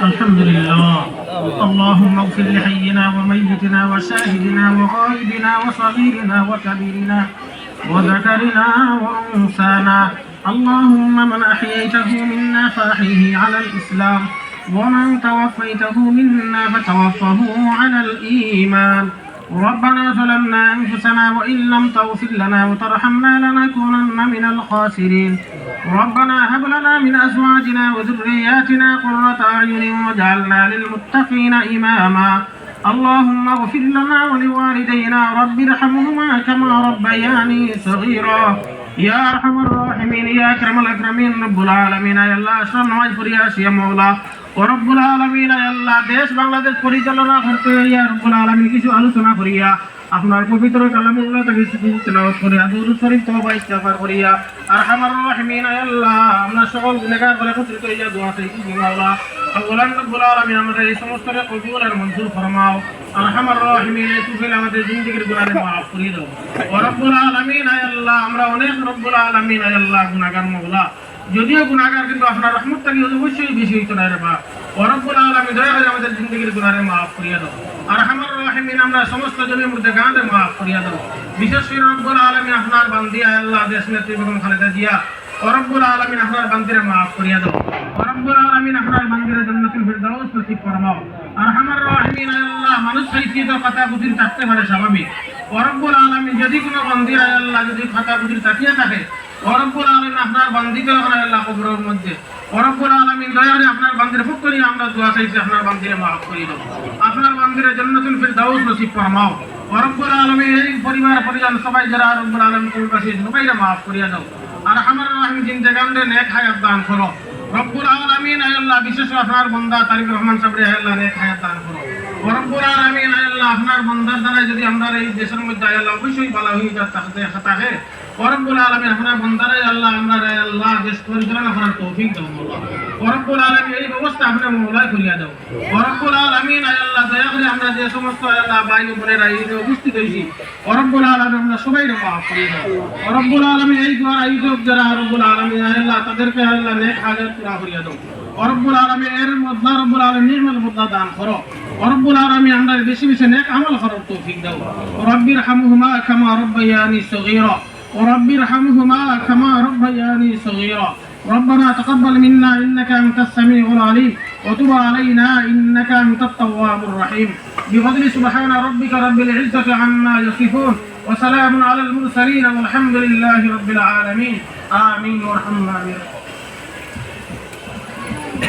الحمد لله. اللهم اغفر لحينا وميتنا وشاهدنا وغائبنا وصغيرنا وكبيرنا وذكرنا وأنثانا. اللهم من أحييته منا فأحيه على الإسلام، ومن توفيته منا فتوفه على الإيمان. ربنا ظلمنا أنفسنا وإن لم تغفر لنا وترحمنا لنكونن من الخاسرين. ربنا هب لنا من أزواجنا وذرياتنا قرة أعين واجعلنا للمتقين إماما. اللهم اغفر لنا ولوالدينا رب ارحمهما كما ربياني صغيرا. يا أرحم الراحمين يا أكرم الأكرمين رب العالمين يا الله أشرف نواز فرياس يا مولا ورب العالمين يا الله দেশ বাংলাদেশ পরিচালনা করতে ইয়া রব্বুল আলামিন কিছু আলোচনা করিয়া আপনার পবিত্র কালামুল্লাহ থেকে কিছু তেলাওয়াত করে দুরূদ শরীফ তওবা ইস্তিগফার করিয়া আরহামার রাহিমিন ইয়া আল্লাহ আমরা সকল গুনাহগার করে একত্রিত হইয়া দোয়া চাইছি মাওলা। আল্লাহ রব্বুল আলামিন আমাদের এই সমস্ত কবুল আর মঞ্জুর ফরমাও। আরহামার রাহিমিন তুফিল আমাদের জিন্দেগীর গুনাহ মাফ করে দাও ও রব্বুল আলামিন ইয়া আল্লাহ আমরা অনেক রব্বুল আলামিন ইয়া আল্লাহ গুনাহগার মাওলা, যদিও গুনাহগার কিন্তু আপনার রহমত থেকে অবশ্যই বেশি হইতো না রে বাপ। ও রব্বুল আলামিন দয়া করে আমাদের জিন্দেগীর গুনাহ মাফ করিয়া দাও। আরহামার রাহিমিন আমরা সমস্ত জনের মধ্যে গানে মাফ করিয়া দাও। বিশেষ করে রব্বুল আলামিন আপনার বান্দিয়া আল্লাহ দেশ নেত্রী বেগম খালেদা জিয়া ও রব্বুল আলামিন আপনার বান্দিরে মাফ করিয়া দাও। ও রব্বুল আলামিন আপনার বান্দিরে জান্নাতুল ফিরদাউস নসিব ফরমাও। আরহামার রাহিমিন আল্লাহ মানুষ সাইয়্যিদ কথা বুঝির থাকতে পারে স্বাভাবিক। ও রব্বুল আলামিন যদি কোনো বান্দিরা আল্লাহ যদি কথা বুঝির তাকিয়ে থাকে ও রব্বুল আলামিন আপনার বান্দিকে আল্লাহ কবরের মধ্যে ও রব্বুল আলামিন দয়া করে আপনার বান্দিরে ফুক করি আমরা দোয়া চাইছি আপনার বান্দিরে মাফ করিয়ে দাও। আপনার বান্দিরে জান্নাতুল ফিরদাউস নসিব ফরমাও। ও রব্বুল আলামিন এই পরিবার পরিজন সবাই যারা রব্বুল আলামিন কোন কাছে সবাইরে মাফ করিয়ে দাও। আরহামার রাহিম জিন্দেগানে নেক হায়াত দান করো রব্বুল আলামিন আল্লাহ। বিশেষ আপনার বান্দা তারিক রহমান সাহেব আল্লাহ নেক হায়াত দান করো ও রব্বুল আলামিন আল্লাহ। আপনার বান্দার দ্বারা যদি আমরা এই দেশের মধ্যে আল্লাহ অবশ্যই ভালো হয়ে থাকে ও রব্বুল আলামিন আপনার বান্দারে আল্লাহ আমরা আল্লাহ দেশ পরিচালনা করার তৌফিক দাও মাওলা। ও রব্বুল আলামিন এই ব্যবস্থা আপনি মওলাই করিয়া দাও। ও রব্বুল আলামিন আল্লাহ দয়া করে আমরা যে সমস্ত আল্লাহ ভাই বোনেরা এই উপস্থিত হইছি ও রব্বুল আলামিন আমরা সবাইকে মাফ করিয়ে দাও। ও রব্বুল আলামিন এই দোয়ার আয়োজক যারা রব্বুল আলামিন আল্লাহ তাদেরকে আল্লাহ নেক হাজাত পুরা করিয়া দাও। ও রব্বুল আলামিন এর মধ্যে রব্বুল আলামিন নির্মল বদলা দান করো। ও রব্বুল আলামিন আমরা বেশি বেশি নেক আমল করার তৌফিক দাও। রব্বির হামহুমা কামা রাব্বায়ানি সগীরা ورب ارحمهما كما ربياني صغيرا. ربنا تقبل منا إنك أنت السميع العليم وتب علينا إنك أنت التواب الرحيم. بفضل سبحان ربك رب العزة عما يصفون وسلام على المرسلين والحمد لله رب العالمين. آمين ورحمنا